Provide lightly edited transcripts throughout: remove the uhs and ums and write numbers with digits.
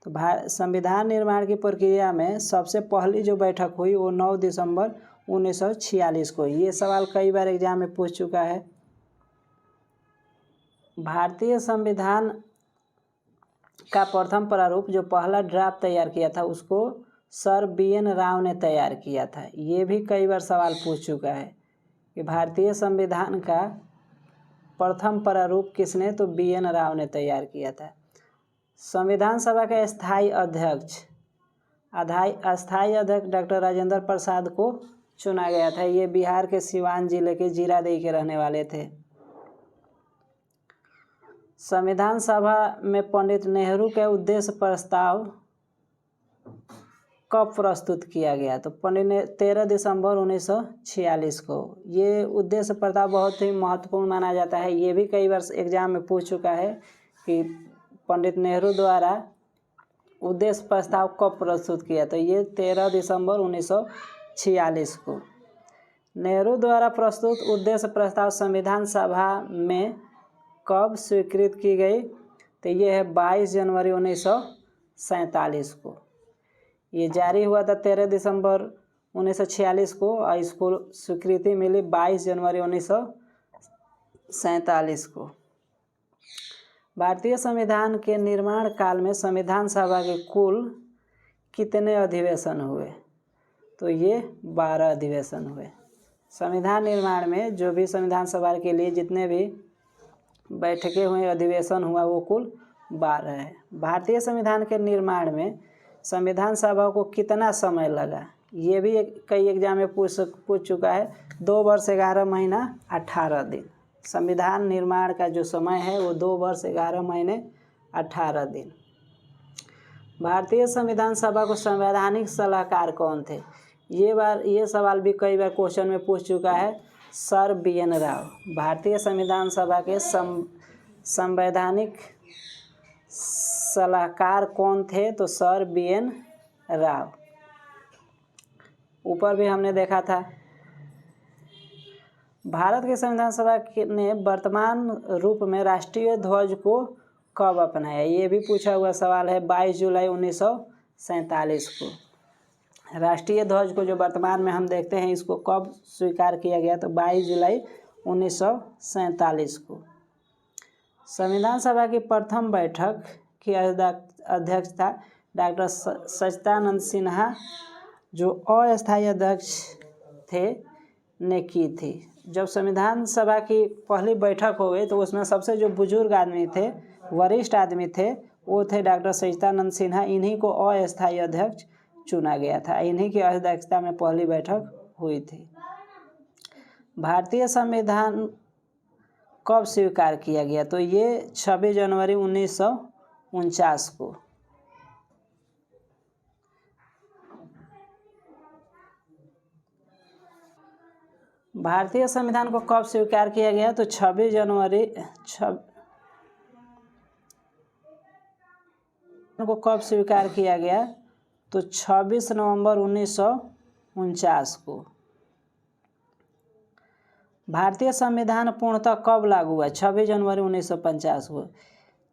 तो संविधान निर्माण की प्रक्रिया में सबसे पहली जो बैठक हुई वो 9 दिसंबर 1946 को। ये सवाल कई बार एग्जाम में पूछ चुका है। भारतीय संविधान का प्रथम प्रारूप जो पहला ड्राफ्ट तैयार किया था उसको सर BN राव ने तैयार किया था। ये भी कई बार सवाल पूछ चुका है कि भारतीय संविधान का प्रथम प्रारूप किसने, तो BN राव ने तैयार किया था। संविधान सभा के अस्थायी अध्यक्ष डॉक्टर राजेंद्र प्रसाद को चुना गया था। ये बिहार के सिवान जिले के जीरादेई के रहने वाले थे। संविधान सभा में पंडित नेहरू के उद्देश्य प्रस्ताव कब प्रस्तुत किया गया, तो पंडित ने 13 दिसंबर 1946 को। ये उद्देश्य प्रस्ताव बहुत ही महत्वपूर्ण माना जाता है। ये भी कई बार एग्जाम में पूछ चुका है कि पंडित नेहरू द्वारा उद्देश्य प्रस्ताव कब प्रस्तुत किया, तो ये 13 दिसंबर 1946 को। नेहरू द्वारा प्रस्तुत उद्देश्य प्रस्ताव संविधान सभा में कब स्वीकृत की गई, तो ये है 22 जनवरी 1947 को। ये जारी हुआ था 13 दिसंबर 1946 को और इसको स्वीकृति मिली 22 जनवरी 1947 को। भारतीय संविधान के निर्माण काल में संविधान सभा के कुल कितने अधिवेशन हुए, तो ये 12 अधिवेशन हुए। संविधान निर्माण में जो भी संविधान सभा के लिए जितने भी बैठकें हुए, अधिवेशन हुआ, वो कुल 12 है। भारतीय संविधान के निर्माण में संविधान सभा को कितना समय लगा, ये भी कई एग्जाम में पूछ चुका है। 2 वर्ष 11 महीना 18 दिन। संविधान निर्माण का जो समय है वो 2 वर्ष 11 महीने 18 दिन। भारतीय संविधान सभा को संवैधानिक सलाहकार कौन थे, ये सवाल भी कई बार क्वेश्चन में पूछ चुका है। सर BN राव भारतीय संविधान सभा के संवैधानिक सलाहकार कौन थे, तो सर BN राव। ऊपर भी हमने देखा था। भारत के संविधान सभा ने वर्तमान रूप में राष्ट्रीय ध्वज को कब अपनाया, ये भी पूछा हुआ सवाल है। 22 जुलाई 1947 को। राष्ट्रीय ध्वज को जो वर्तमान में हम देखते हैं इसको कब स्वीकार किया गया, तो 22 जुलाई 1947 को। संविधान सभा की प्रथम बैठक की अध्यक्षता डॉक्टर सच्चिदानंद सिन्हा जो अस्थायी अध्यक्ष थे ने की थी। जब संविधान सभा की पहली बैठक हो गई तो उसमें सबसे जो बुजुर्ग आदमी थे, वरिष्ठ आदमी थे, वो थे डॉक्टर सच्चिदानंद सिन्हा। इन्हीं को अस्थायी अध्यक्ष चुना गया था। इन्हीं की अध्यक्षता में पहली बैठक हुई थी। भारतीय संविधान कब स्वीकार किया गया, तो ये 26 जनवरी 1949 को। भारतीय संविधान को कब स्वीकार किया गया, तो 26 जनवरी को कब स्वीकार किया गया, तो 26 नवंबर 1949 को। भारतीय संविधान पूर्णतः कब लागू हुआ, 26 जनवरी 1950 को।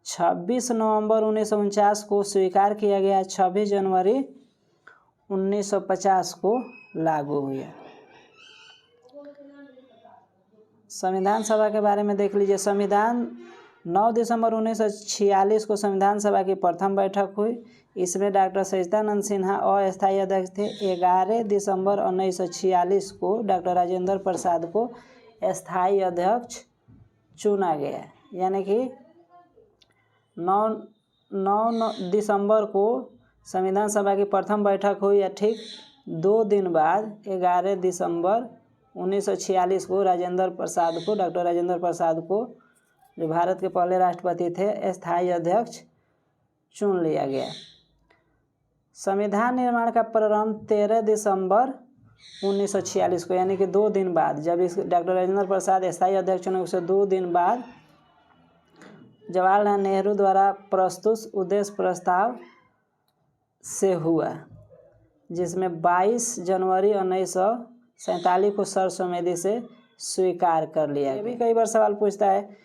26 नवंबर 1949 को स्वीकार किया गया, 26 जनवरी 1950 को लागू हुआ। संविधान सभा के बारे में देख लीजिए। संविधान 9 दिसंबर 1946 को संविधान सभा की प्रथम बैठक हुई। इसमें डॉक्टर सच्चिदानंद सिन्हा अस्थायी अध्यक्ष थे। 11 दिसंबर 1946 को डॉक्टर राजेंद्र प्रसाद को स्थायी अध्यक्ष चुना गया। यानी कि 9 दिसंबर को संविधान सभा की प्रथम बैठक हुई या ठीक 2 दिन बाद 11 दिसंबर 1946 को डॉक्टर राजेंद्र प्रसाद को जो भारत के पहले राष्ट्रपति थे स्थायी अध्यक्ष चुन लिया गया। संविधान निर्माण का प्रारंभ 13 दिसंबर 1946 को, यानी कि 2 दिन बाद जब इस डॉक्टर राजेंद्र प्रसाद स्थायी अध्यक्ष चुने उससे 2 दिन बाद जवाहरलाल नेहरू द्वारा प्रस्तुत उद्देश्य प्रस्ताव से हुआ, जिसमें 22 जनवरी 1947 को सर्वसम्मति से स्वीकार कर लिया। ये भी कई बार सवाल पूछता है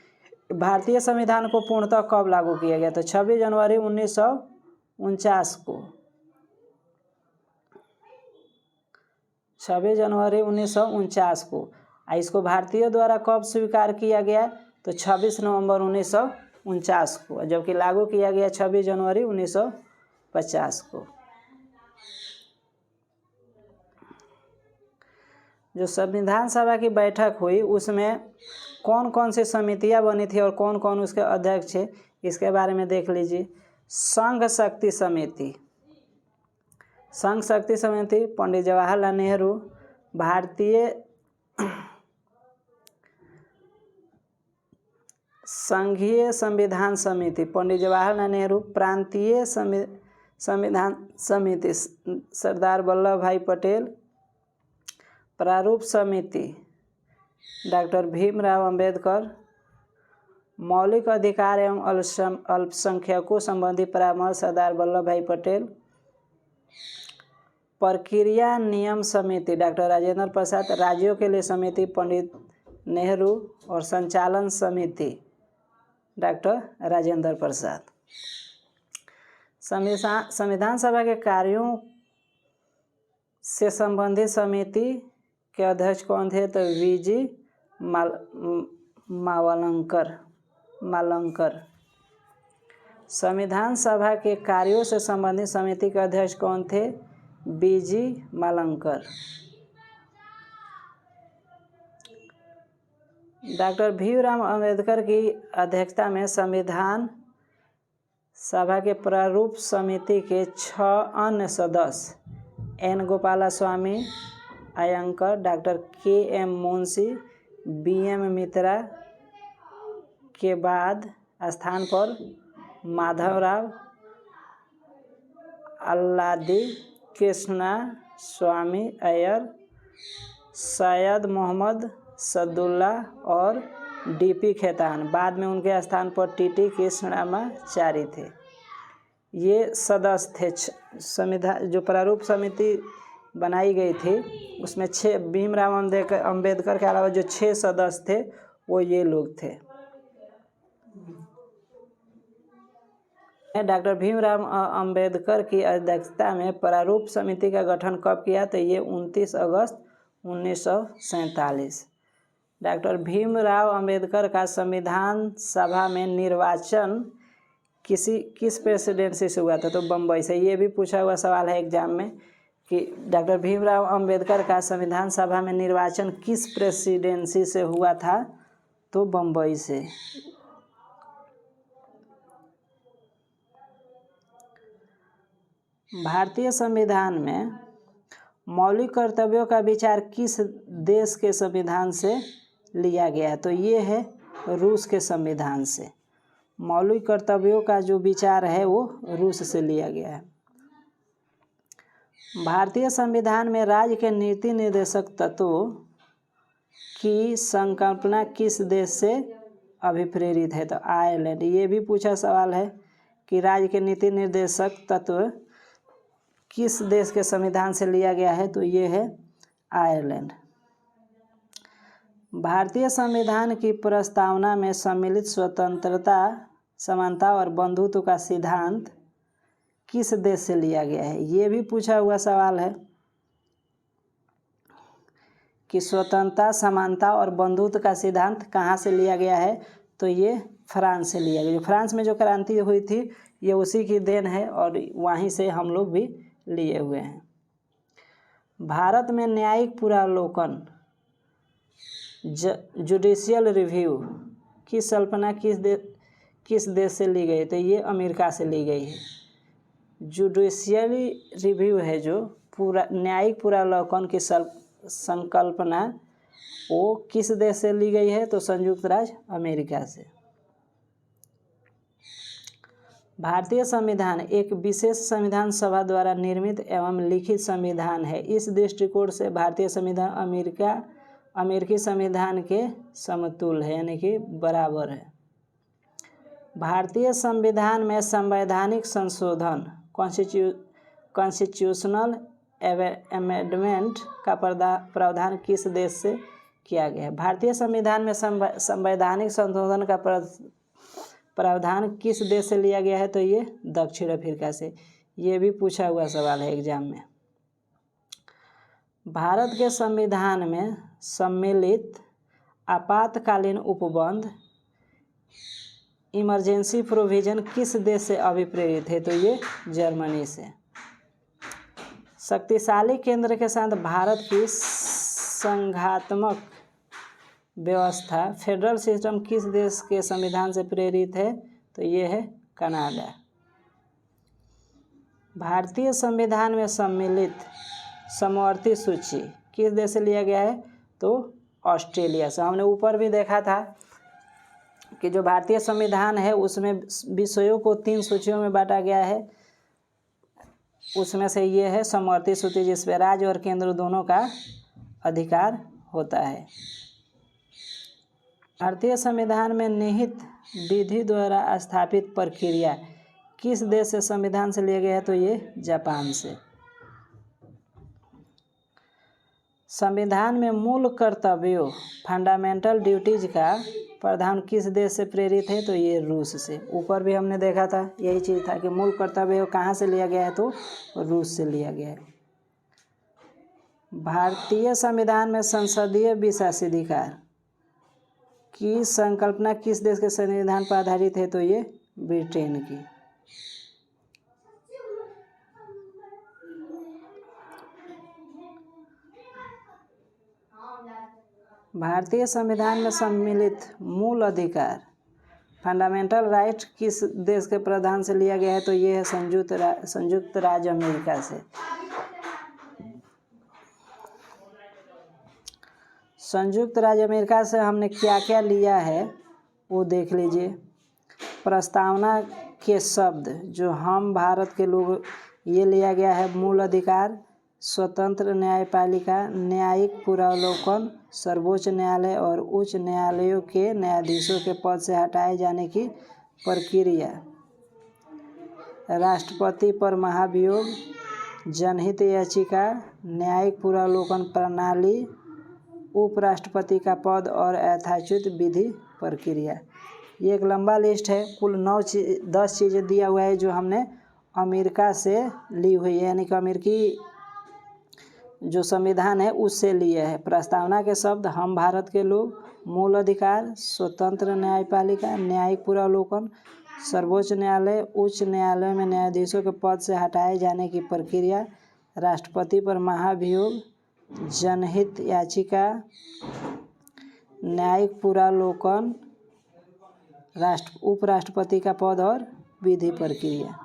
भारतीय संविधान को पूर्णतः कब लागू किया गया, तो 26 जनवरी 1949 को, 26 जनवरी 1949 को। इसको भारतीयों द्वारा कब स्वीकार किया गया? तो 26 नवंबर 1949 को, जबकि लागू किया गया 26 जनवरी 1950 को। जो संविधान सभा की बैठक हुई उसमें कौन कौन सी समितियां बनी थी और कौन कौन उसके अध्यक्ष थे, इसके बारे में देख लीजिए। संघ शक्ति समिति, संघ शक्ति समिति पंडित जवाहरलाल नेहरू। भारतीय संघीय संविधान समिति पंडित जवाहरलाल नेहरू। प्रांतीय संविधान समिति सरदार वल्लभ भाई पटेल। प्रारूप समिति डॉक्टर भीमराव अंबेडकर। मौलिक अधिकार एवं अल्पसंख्यकों संबंधी परामर्श सरदार वल्लभ भाई पटेल। प्रक्रिया नियम समिति डॉक्टर राजेंद्र प्रसाद। राज्यों के लिए समिति पंडित नेहरू। और संचालन समिति डॉक्टर राजेंद्र प्रसाद। संविधान सभा के कार्यों से संबंधित समिति के अध्यक्ष कौन थे? तो वीजी मावलंकर। संविधान सभा के कार्यों से संबंधित समिति के अध्यक्ष कौन थे? बीजी मावलंकर। डॉक्टर भीमराव अंबेडकर की अध्यक्षता में संविधान सभा के प्रारूप समिति के 6 अन्य सदस्य N Gopalaswamy Ayyangar, doctor K M. Munshi, B M. Mitra के बाद स्थान पर माधवराव, अल्लादी कृष्णा स्वामी अय्यर, सैयद मोहम्मद सदुल्ला और डी.पी. खेतान। बाद में उनके स्थान पर टी.टी. कृष्णमाचारी थे। ये सदस्य थे। संविधान जो प्रारूप समिति बनाई गई थी उसमें 6 भीमराव अंबेडकर के अलावा जो 6 सदस्य थे वो ये लोग थे। डॉक्टर भीमराव अंबेडकर की अध्यक्षता में प्रारूप समिति का गठन कब किया? तो ये 29 अगस्त 1947। डॉक्टर भीमराव अंबेडकर का संविधान सभा में निर्वाचन किस प्रेसिडेंसी से हुआ था? तो बम्बई से। ये भी पूछा हुआ सवाल है एग्जाम में कि डॉक्टर भीमराव अंबेडकर का संविधान सभा में निर्वाचन किस प्रेसिडेंसी से हुआ था? तो बम्बई से। भारतीय संविधान में मौलिक कर्तव्यों का विचार किस देश के संविधान से लिया गया है? तो ये है रूस के संविधान से। मौलिक कर्तव्यों का जो विचार है वो रूस से लिया गया है। भारतीय संविधान में राज्य के नीति निर्देशक तत्वों की संकल्पना किस देश से अभिप्रेरित है? तो आयरलैंड। ये भी पूछा सवाल है कि राज्य के नीति निर्देशक तत्व किस देश के संविधान से लिया गया है? तो ये है आयरलैंड। भारतीय संविधान की प्रस्तावना में सम्मिलित स्वतंत्रता, समानता और बंधुत्व का सिद्धांत किस देश से लिया गया है? ये भी पूछा हुआ सवाल है कि स्वतंत्रता, समानता और बंधुत्व का सिद्धांत कहाँ से लिया गया है? तो ये फ्रांस से लिया गया। फ्रांस में जो क्रांति हुई थी ये उसी की देन है और वहीं से हम लोग भी लिए हुए हैं। भारत में न्यायिक पुनरावलोकन जुडिशियल रिव्यू की कल्पना किस देश से ली गई? तो ये अमेरिका से ली गई है। जुडिशियल रिव्यू है जो न्यायिक पुनरावलोकन की संकल्पना वो किस देश से ली गई है? तो संयुक्त राज्य अमेरिका से। भारतीय संविधान एक विशेष संविधान सभा द्वारा निर्मित एवं लिखित संविधान है। इस दृष्टिकोण से भारतीय संविधान अमेरिकी संविधान के समतुल्य है, यानी कि बराबर है। भारतीय संविधान में संवैधानिक संशोधन कॉन्स्टिट्यूशनल अमेंडमेंट का प्रावधान किस देश से किया गया है? भारतीय संविधान में संवैधानिक संशोधन का प्रावधान किस देश से लिया गया है? तो ये दक्षिण अफ्रीका से। ये भी पूछा हुआ सवाल है एग्जाम में। भारत के संविधान में सम्मिलित आपातकालीन उपबंध इमरजेंसी प्रोविजन किस देश से अभिप्रेरित है? तो ये जर्मनी से। शक्तिशाली केंद्र के साथ भारत की संघात्मक व्यवस्था फेडरल सिस्टम किस देश के संविधान से प्रेरित है? तो ये है कनाडा। भारतीय संविधान में सम्मिलित समवर्ती सूची किस देश से लिया गया है? तो ऑस्ट्रेलिया से। हमने ऊपर भी देखा था कि जो भारतीय संविधान है उसमें विषयों को 3 सूचियों में बांटा गया है। उसमें से ये है समवर्ती सूची, जिसमें राज्य और केंद्र दोनों का अधिकार होता है। भारतीय संविधान में निहित विधि द्वारा स्थापित प्रक्रिया किस देश से संविधान से लिया गया है? तो ये जापान से। संविधान में मूल कर्तव्यों फंडामेंटल ड्यूटीज का प्रावधान किस देश से प्रेरित है? तो ये रूस से। ऊपर भी हमने देखा था यही चीज़ था कि मूल कर्तव्य कहाँ से लिया गया है? तो रूस से लिया गया है। भारतीय संविधान में संसदीय विशेषाधिकार की संकल्पना किस देश के संविधान पर आधारित है? तो ये ब्रिटेन की। भारतीय संविधान में सम्मिलित मूल अधिकार फंडामेंटल राइट किस देश के प्रावधान से लिया गया है? तो ये है संयुक्त राज्य अमेरिका से। संयुक्त राज्य अमेरिका से हमने क्या क्या लिया है वो देख लीजिए। प्रस्तावना के शब्द जो हम भारत के लोग, ये लिया गया है मूल अधिकार, स्वतंत्र न्यायपालिका, न्यायिक पुनरावलोकन, सर्वोच्च न्यायालय और उच्च न्यायालयों के न्यायाधीशों के पद से हटाए जाने की प्रक्रिया, राष्ट्रपति पर महाभियोग, जनहित याचिका, न्यायिक पुनरावलोकन प्रणाली, उपराष्ट्रपति का पद और यथोचित विधि प्रक्रिया। ये एक लंबा लिस्ट है, कुल 10 चीज़ें दिया हुआ है जो हमने अमेरिका से ली हुई है, यानी कि अमेरिकी जो संविधान है उससे लिए है। प्रस्तावना के शब्द हम भारत के लोग, मूल अधिकार, स्वतंत्र न्यायपालिका, न्यायिक पुनरावलोकन, सर्वोच्च न्यायालय, उच्च न्यायालय में न्यायाधीशों के पद से हटाए जाने की प्रक्रिया, राष्ट्रपति पर महाभियोग, जनहित याचिका, न्यायिक पुनरावलोकन, उपराष्ट्रपति का पद और विधि प्रक्रिया।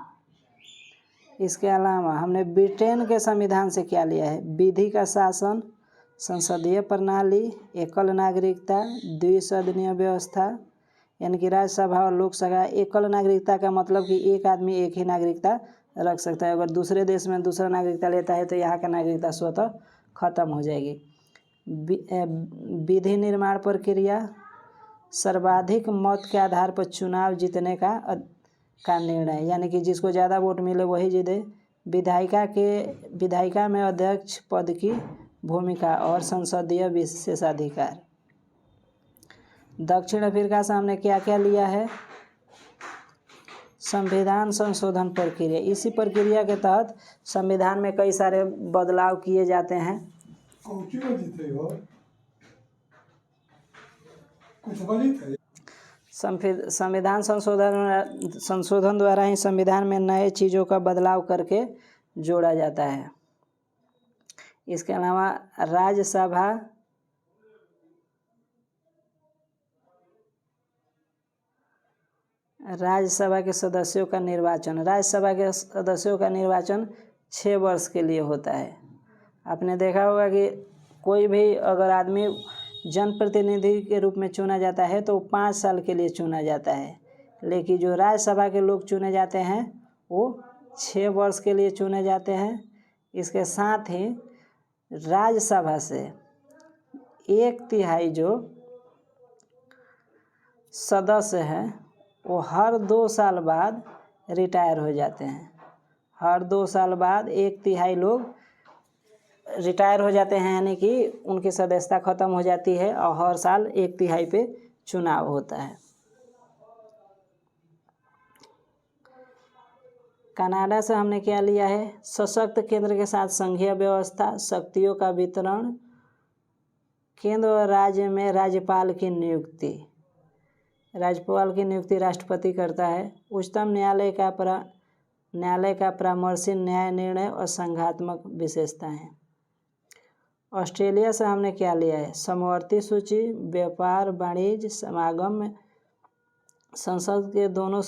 इसके अलावा हमने ब्रिटेन के संविधान से क्या लिया है? विधि का शासन, संसदीय प्रणाली, एकल नागरिकता, द्विसदनीय व्यवस्था, यानी कि राज्यसभा और लोकसभा। एकल नागरिकता का मतलब कि एक आदमी एक ही नागरिकता रख सकता है। अगर दूसरे देश में दूसरा नागरिकता लेता है तो यहाँ का नागरिकता स्वतः खत्म हो जाएगी। विधि निर्माण प्रक्रिया, सर्वाधिक मत के आधार पर चुनाव जीतने का निर्णय, यानी कि जिसको ज़्यादा वोट मिले वही जीते। विधायिका में अध्यक्ष पद की भूमिका और संसदीय विशेषाधिकार। दक्षिण अफ्रीका से हमने क्या क्या लिया है? संविधान संशोधन प्रक्रिया। इसी प्रक्रिया के तहत संविधान में कई सारे बदलाव किए जाते हैं। संविधान संशोधन द्वारा ही संविधान में नए चीज़ों का बदलाव करके जोड़ा जाता है। इसके अलावा राज्यसभा के सदस्यों का निर्वाचन। राज्यसभा के सदस्यों का निर्वाचन 6 वर्ष के लिए होता है। आपने देखा होगा कि कोई भी अगर आदमी जनप्रतिनिधि के रूप में चुना जाता है तो 5 साल के लिए चुना जाता है, लेकिन जो राज्यसभा के लोग चुने जाते हैं वो 6 वर्ष के लिए चुने जाते हैं। इसके साथ ही राज्यसभा से 1/3 जो सदस्य हैं वो हर 2 साल बाद रिटायर हो जाते हैं। हर 2 साल बाद 1/3 लोग रिटायर हो जाते हैं, यानी कि उनकी सदस्यता ख़त्म हो जाती है और हर साल 1/3 पे चुनाव होता है। कनाडा से हमने क्या लिया है, सशक्त केंद्र के साथ संघीय व्यवस्था, शक्तियों का वितरण, केंद्र और राज्य में राज्यपाल की नियुक्ति। राज्यपाल की नियुक्ति राष्ट्रपति करता है। उच्चतम न्यायालय का परामर्शी न्याय निर्णय और संघात्मक विशेषताएं। ऑस्ट्रेलिया से हमने क्या लिया है, समवर्ती सूची, व्यापार वाणिज्य समागम में संसद के दोनों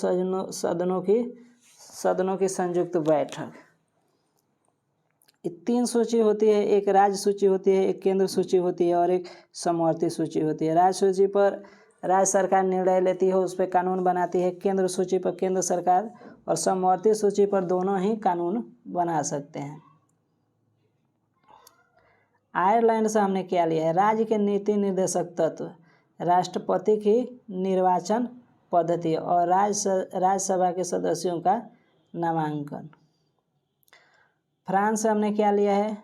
सदनों की संयुक्त बैठक। 3 सूची होती है, एक राज्य सूची होती है, एक केंद्र सूची होती है और एक समवर्ती सूची होती है। राज्य सूची पर राज्य सरकार निर्णय लेती है, उस पर कानून बनाती है। केंद्र सूची पर केंद्र सरकार और समवर्ती सूची पर दोनों ही कानून बना सकते हैं। आयरलैंड से हमने क्या लिया है, राज्य के नीति निर्देशक तत्व, राष्ट्रपति की निर्वाचन पद्धति और राज्यसभा के सदस्यों का नामांकन। फ्रांस से हमने क्या लिया है,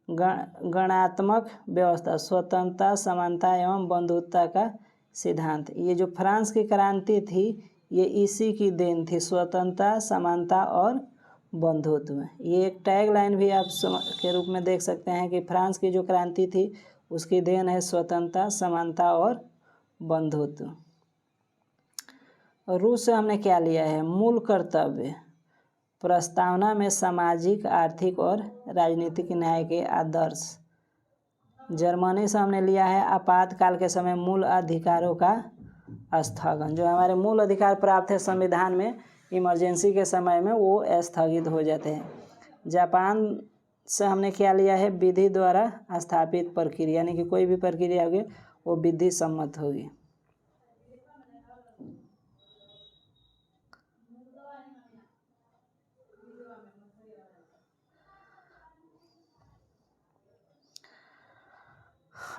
गणात्मक व्यवस्था, स्वतंत्रता, समानता एवं बंधुत्व का सिद्धांत। ये जो फ्रांस की क्रांति थी ये इसी की देन थी, स्वतंत्रता, समानता और बंधुत्व। ये एक टैग लाइन भी आप के रूप में देख सकते हैं कि फ्रांस की जो क्रांति थी उसकी देन है स्वतंत्रता, समानता और बंधुत्व। रूस से हमने क्या लिया है, मूल कर्तव्य, प्रस्तावना में सामाजिक, आर्थिक और राजनीतिक न्याय के आदर्श। जर्मनी से हमने लिया है आपातकाल के समय मूल अधिकारों का स्थगन। जो हमारे मूल अधिकार प्राप्त है संविधान में, इमरजेंसी के समय में वो स्थगित हो जाते हैं। जापान से हमने क्या लिया है, विधि द्वारा स्थापित प्रक्रिया, यानी कि कोई भी प्रक्रिया होगी वो विधि सम्मत होगी।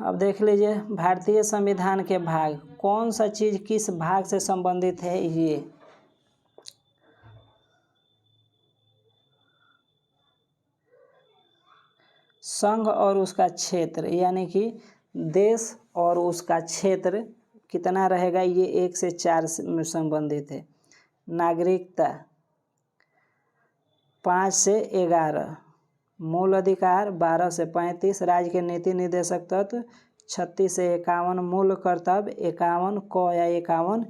अब देख लीजिए भारतीय संविधान के भाग, कौन सा चीज़ किस भाग से संबंधित है। ये संघ और उसका क्षेत्र, यानी कि देश और उसका क्षेत्र कितना रहेगा, ये 1 से 4 में संबंधित है। नागरिकता 5 से 11, मूल अधिकार 12 से 35, राज्य के नीति निर्देशक तत्व 36 से 51, मूल कर्तव्य 51 क या 51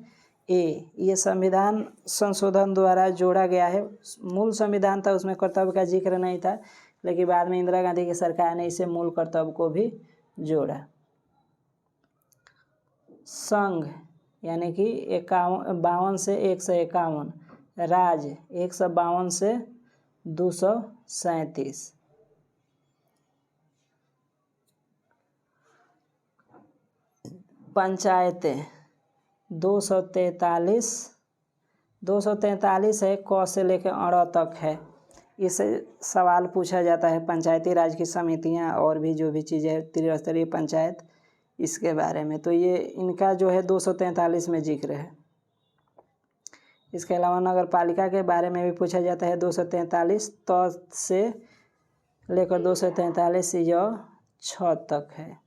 ए। ये संविधान संशोधन द्वारा जोड़ा गया है। मूल संविधान था उसमें कर्तव्य का जिक्र नहीं था, लेकिन बाद में इंदिरा गांधी की सरकार ने इसे मूल कर्तव्य को भी जोड़ा। संघ यानी कि 52 से 151, राज्य 152 से 237। पंचायतें 243 है, क से लेकर अड़ तक है। इससे सवाल पूछा जाता है पंचायती राज की समितियां और भी जो भी चीज़ें त्रिस्तरीय पंचायत, इसके बारे में। तो ये इनका जो है 243 में जिक्र है। इसके अलावा नगर पालिका के बारे में भी पूछा जाता है 243 से लेकर 243 या 6 तक है।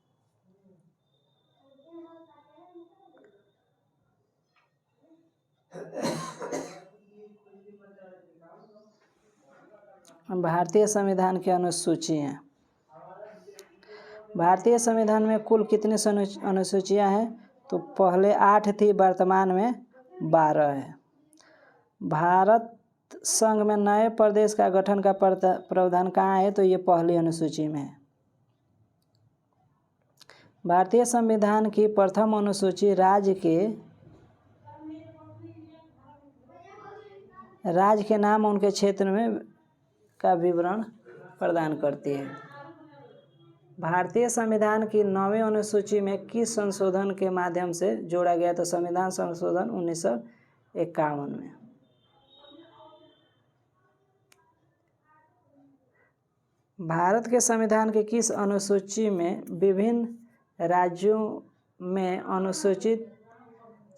भारतीय संविधान की अनुसूचियाँ। भारतीय संविधान में कुल कितनी अनुसूचियाँ हैं, तो पहले 8 थी, वर्तमान में 12 है। भारत संघ में नए प्रदेश का गठन का प्रावधान कहाँ है, तो ये पहली अनुसूची में है। भारतीय संविधान की प्रथम अनुसूची राज्य के नाम उनके क्षेत्र में का विवरण प्रदान करती है। भारतीय संविधान की 9वीं अनुसूची में किस संशोधन के माध्यम से जोड़ा गया, तो संविधान संशोधन 1951 में। भारत के संविधान के किस अनुसूची में विभिन्न राज्यों में अनुसूचित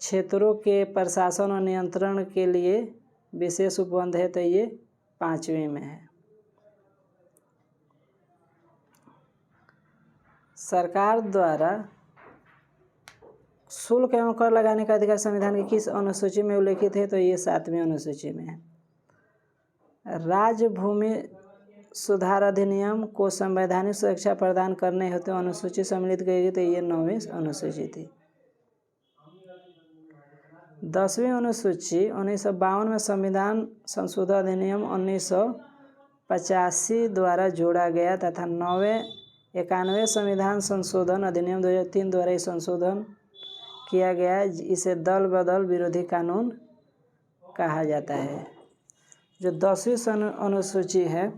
क्षेत्रों के प्रशासन और नियंत्रण के लिए विशेष उपबंध है, तो ये 5वीं में है। सरकार द्वारा शुल्क एवं कर लगाने का अधिकार संविधान की किस अनुसूची में उल्लेखित है, तो ये 7वीं अनुसूची में है। राज्य भूमि सुधार अधिनियम को संवैधानिक सुरक्षा प्रदान करने हेतु अनुसूची सम्मिलित की गई, तो ये 9वीं अनुसूची थी। 10वीं अनुसूची 1952 में संविधान संशोधन अधिनियम 1985 द्वारा जोड़ा गया तथा 91 संविधान संशोधन अधिनियम 2003 द्वारा इस संशोधन किया गया। इसे दल बदल विरोधी कानून कहा जाता है। जो 10वीं अनुसूची है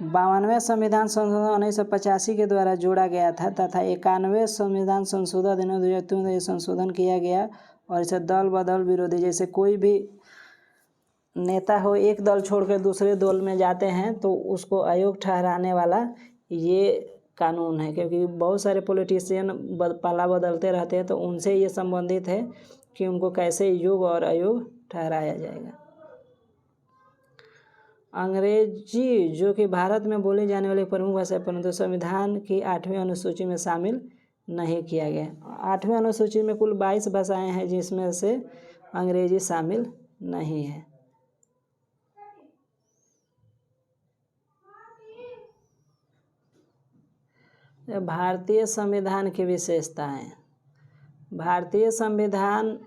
52वें संविधान संशोधन 1985 के द्वारा जोड़ा गया था तथा 91वें संविधान संशोधन अधिनियम 2003 में संशोधन किया गया और इसे दल बदल विरोधी, जैसे कोई भी नेता हो एक दल छोड़कर दूसरे दल में जाते हैं तो उसको अयोग्य ठहराने वाला ये कानून है, क्योंकि बहुत सारे पॉलिटिशियन पाला बदलते रहते हैं, तो उनसे ये संबंधित है कि उनको कैसे योग्य और अयोग्य ठहराया जाएगा। अंग्रेजी जो कि भारत में बोली जाने वाली प्रमुख भाषा है, परंतु संविधान की 8वीं अनुसूची में शामिल नहीं किया गया। 8वीं अनुसूची में कुल 22 भाषाएं हैं जिसमें से अंग्रेजी शामिल नहीं है। भारतीय संविधान की विशेषताएं। भारतीय संविधान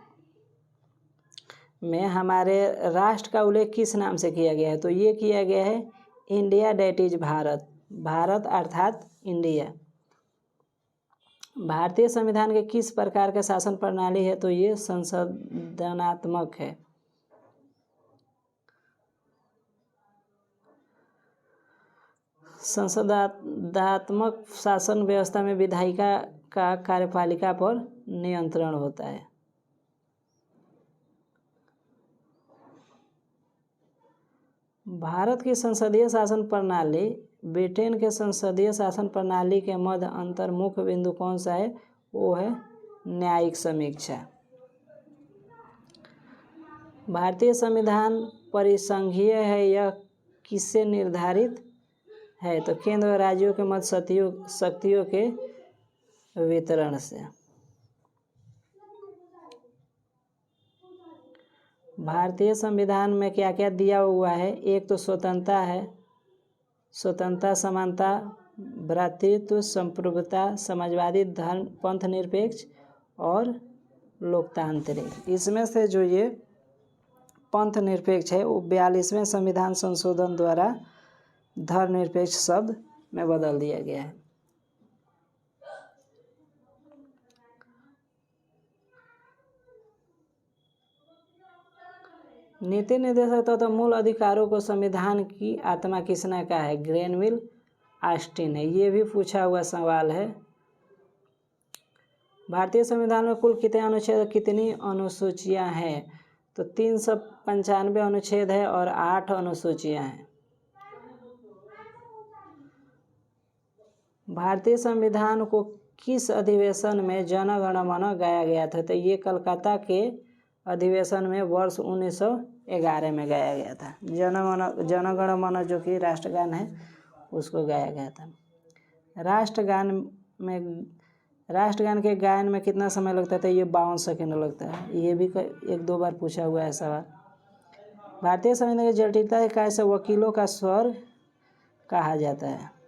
में हमारे राष्ट्र का उल्लेख किस नाम से किया गया है, तो ये किया गया है India, that is Bharat, Bharat अर्थात इंडिया। भारतीय संविधान के किस प्रकार का शासन प्रणाली है, तो ये संसदनात्मक है। संसदनात्मक शासन व्यवस्था में विधायिका का कार्यपालिका पर नियंत्रण होता है। भारत की संसदीय शासन प्रणाली ब्रिटेन के संसदीय शासन प्रणाली के मध्य अंतर मुख्य बिंदु कौन सा है, वो है न्यायिक समीक्षा। भारतीय संविधान परिसंघीय है, यह किससे निर्धारित है, तो केंद्र और राज्यों के मध्य शक्तियों के वितरण से। भारतीय संविधान में क्या क्या दिया हुआ है, एक तो स्वतंत्रता है, स्वतंत्रता, समानता, भ्रातृत्व, संप्रभुता, समाजवादी, धर्म, पंथ निरपेक्ष और लोकतांत्रिक। इसमें से जो ये पंथ निरपेक्ष है वो 42वें संविधान संशोधन द्वारा धर्मनिरपेक्ष शब्द में बदल दिया गया है। नीति निर्देशक तथा मूल अधिकारों को संविधान की आत्मा किसने कहा है, ग्रेनविल ऑस्टिन है। ये भी पूछा हुआ सवाल है। भारतीय संविधान में कुल कितने अनुच्छेद, कितनी अनुसूचियां हैं, तो 395 अनुच्छेद है और 8 अनुसूचियां हैं। भारतीय संविधान को किस अधिवेशन में जन गण मन गाया गया था, तो ये कलकत्ता के अधिवेशन में वर्ष 1911 में गाया गया था। जन गण मन जो कि राष्ट्रगान है उसको गाया गया था। राष्ट्रगान के गायन में कितना समय लगता था, ये 52 सेकंड लगता है। ये भी 1-2 बार पूछा हुआ है सवाल। भारतीय संविधान की जटिलता के कारण से वकीलों का स्वर्ग कहा जाता है।